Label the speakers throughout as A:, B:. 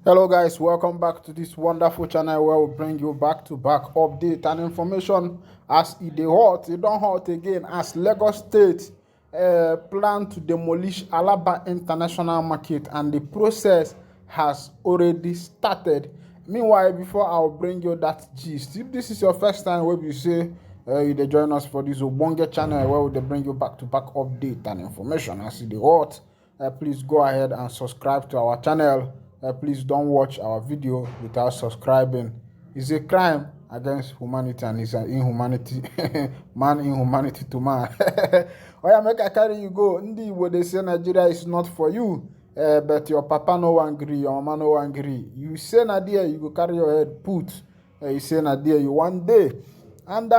A: Hello guys, welcome back to this wonderful channel where we bring you back-to-back update and information as it don't hot again as Lagos State plan to demolish Alaba International Market and the process has already started. Meanwhile, before I'll bring you that gist, if this is your first time where you say you dey join us for this Obonge channel where we bring you back-to-back update and information as it dey hot, please go ahead and subscribe to our channel. Please don't watch our video without subscribing. It's a crime against humanity and it's an inhumanity, man inhumanity to man. Oh yeah, make I carry you go. Ndi Igbo they say Nigeria is not for you, but your papa no angry, your mama no angry. You say Nadia, you go carry your head put. You say Nadia, you one day, and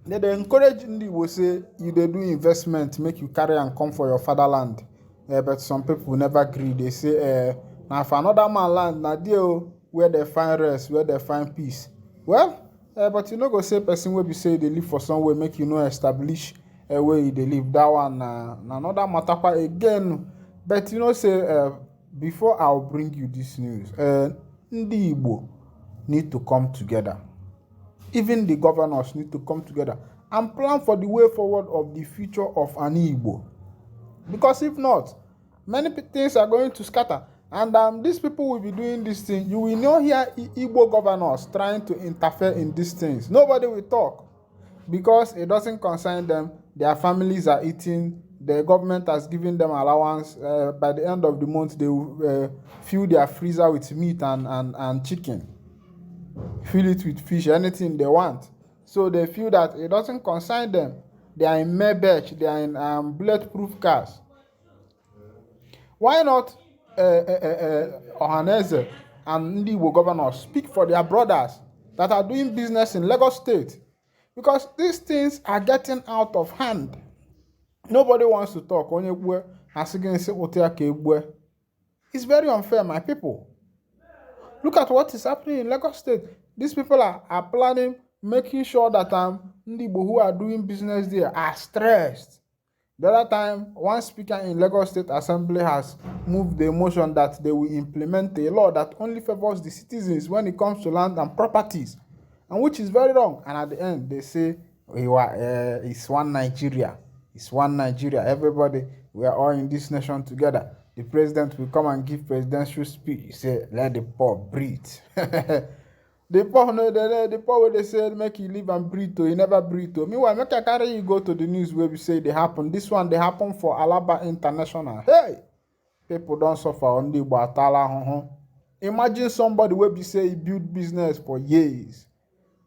A: they encourage Ndi Igbo say you they do investment, make you carry and come for your fatherland. But some people never agree. They say. Now, for another man land, na there where they find rest, where they find peace. Well, but you know, go say person will be say they live for somewhere, make you know establish where they live. That one, na another matter again. But you know, say before I'll bring you this news, Ndi Igbo need to come together. Even the governors need to come together and plan for the way forward of the future of an Igbo. Because if not, many things are going to scatter. And these people will be doing this thing. You will not hear Igbo governors trying to interfere in these things. Nobody will talk because it doesn't concern them. Their families are eating. The government has given them allowance. By the end of the month, they will fill their freezer with meat and chicken. Fill it with fish, anything they want. So they feel that it doesn't concern them. They are in Maybach. They are in bulletproof cars. Why not Ohaneze and Ndi Igbo governors speak for their brothers that are doing business in Lagos State? Because these things are getting out of hand. Nobody wants to talk. It's very unfair, my people. Look at what is happening in Lagos State. These people are planning, making sure that Ndi Igbo who are doing business there are stressed. The other time, one speaker in Lagos State Assembly has moved the motion that they will implement a law that only favors the citizens when it comes to land and properties, and which is very wrong. And at the end, they say, it's one Nigeria. It's one Nigeria. Everybody, we are all in this nation together. The president will come and give presidential speech. He say, let the poor breathe. The poor no, the poor where they said make you live and breathe to, you never breathe to. Meanwhile, make I carry you go to the news where we say they happen. This one they happen for Alaba International. Hey, people don't suffer on the Batala. Imagine somebody where we say he build business for years,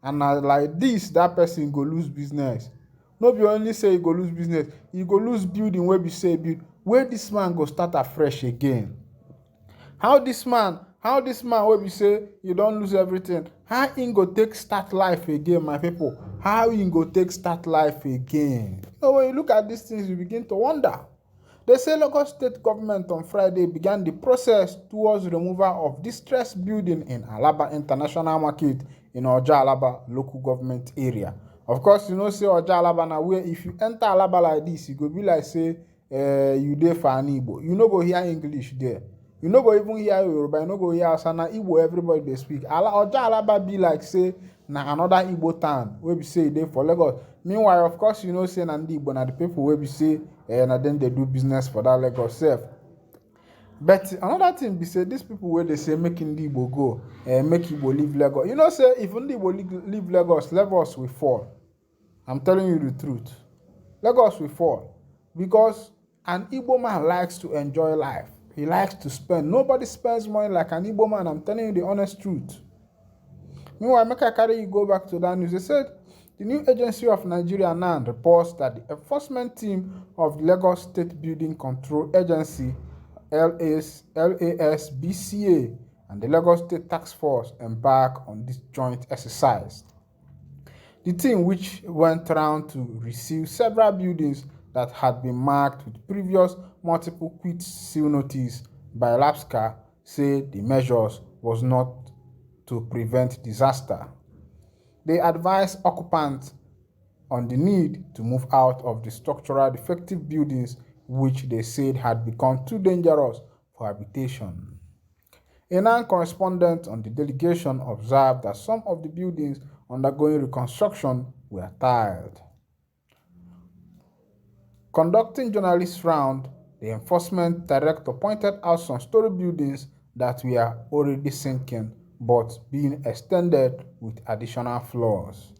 A: and like this, that person go lose business. No be only say he go lose business, he go lose building where we say build. Where this man go start afresh again? How this man wey be say you don't lose everything, how he go take start life again, my people? How he go take start life again? When you look at these things, you begin to wonder. They say Lagos State government on Friday began the process towards removal of distressed building in Alaba International Market in Oja Alaba local government area. Of course, you know say Oja Alaba na where if you enter Alaba like this, you go be like say you dey for an Igbo. You no go hear English there. You no go even hear Yoruba, you no go hear Hausa. Na Igbo everybody dey speak. Oja Alaba be like say na another Igbo town wey be say e dey for Lagos. Meanwhile, of course, you know say na Ndi Igbo na the people wey be say na dem dey do business for that Lagos sef. But another thing be say these people wey dey say make Ndi Igbo go, make Igbo leave Lagos. You know say if Ndi Igbo leave Lagos, Lagos will fall. I'm telling you the truth. Lagos will fall because an Igbo man likes to enjoy life. He likes to spend. Nobody spends money like an Igbo man. I'm telling you the honest truth. Meanwhile, make I carry you go back to that news. They said the new agency of Nigeria NAN reports that the enforcement team of the Lagos State Building Control Agency, LASBCA, and the Lagos State Task Force embark on this joint exercise. The team, which went around to receive several buildings that had been marked with previous multiple quit seal notice by LASBCA, said the measures was not to prevent disaster. They advised occupants on the need to move out of the structural defective buildings which they said had become too dangerous for habitation. A non-correspondent on the delegation observed that some of the buildings undergoing reconstruction were tiled. Conducting journalists round, the enforcement director pointed out some story buildings that were already sinking but being extended with additional floors.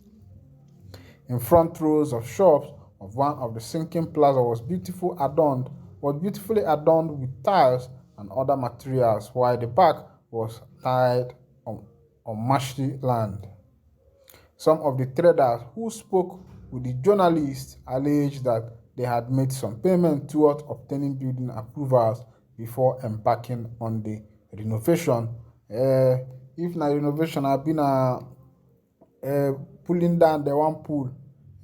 A: In front rows of shops of one of the sinking plaza was beautifully adorned with tiles and other materials, while the back was tied on marshy land. Some of the traders who spoke with the journalists alleged that they had made some payment towards obtaining building approvals before embarking on the renovation. If na renovation, I been pulling down the one pool.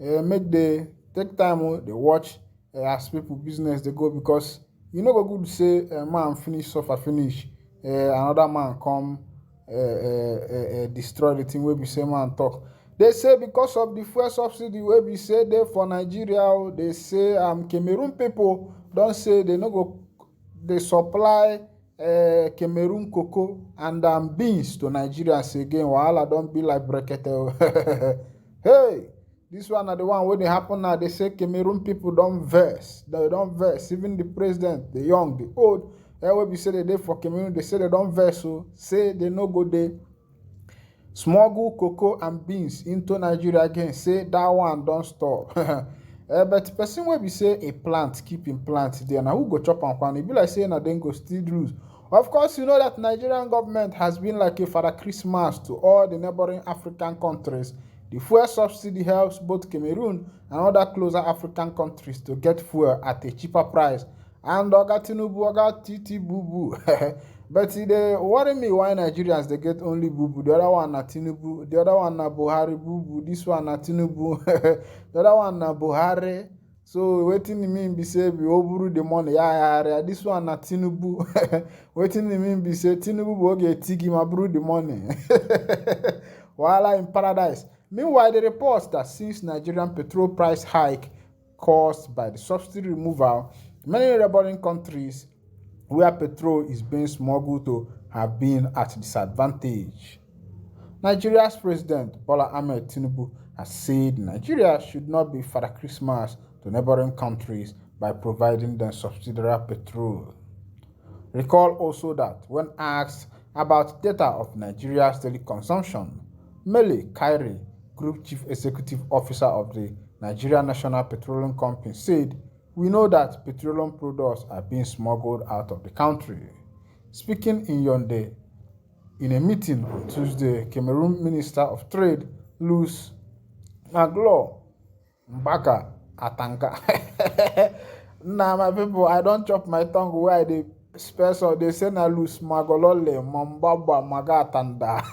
A: Make they take time, they watch as people business they go, because you know go good say man finish suffer finish, another man come destroy the thing wey be say man talk. They say because of the fuel subsidy wey be say dey for Nigeria, they say Cameroon people don say they no go dey supply Cameroon cocoa and beans to Nigerians again. Wahala don be like brekete. Hey, this one na the one wey dey happen now. They say Cameroon people don vex. They don vex. Even the president, the young, the old, wey be say they dey for Cameroon, they say they don vex. So say they no go dey smuggle cocoa and beans into Nigeria again. Say that one don stop. But person wey be say a plant keep im plant there, na who go chop am kwan? E be like say na dem go still lose. Of course, you know that Nigerian government has been like a Father Christmas to all the neighboring African countries. The fuel subsidy helps both Cameroon and other closer African countries to get fuel at a cheaper price. And Oga Tinubu, Oga Titi Boo Boo. But e dey worry me why Nigerians they get only Boo Boo. The other one na Tinubu, the other one na Buhari Boo Boo, this one na Tinubu, the other one na Buhari. So wetin e mean be say we oburu the money, yeah. This one na Tinubu. Wetin e mean be say Tinubu go get tigi maburu the money. Wahala in paradise. Meanwhile, the reports that since Nigerian petrol price hike caused by the subsidy removal, many neighboring countries where petrol is being smuggled to have been at disadvantage. Nigeria's president, Bola Ahmed Tinubu, has said Nigeria should not be Father Christmas to neighboring countries by providing them subsidiary petrol. Recall also that when asked about data of Nigeria's daily consumption, Mele Kyari, Group Chief Executive Officer of the Nigeria National Petroleum Company, said, "We know that petroleum products are being smuggled out of the country." Speaking in Yaoundé in a meeting on Tuesday, Cameroon Minister of Trade, Louis Magloire Mbaka Atanga. Nah, my people, I don't chop my tongue where I dey spell, so they say na Louis Magolole Mambaba Magatanda.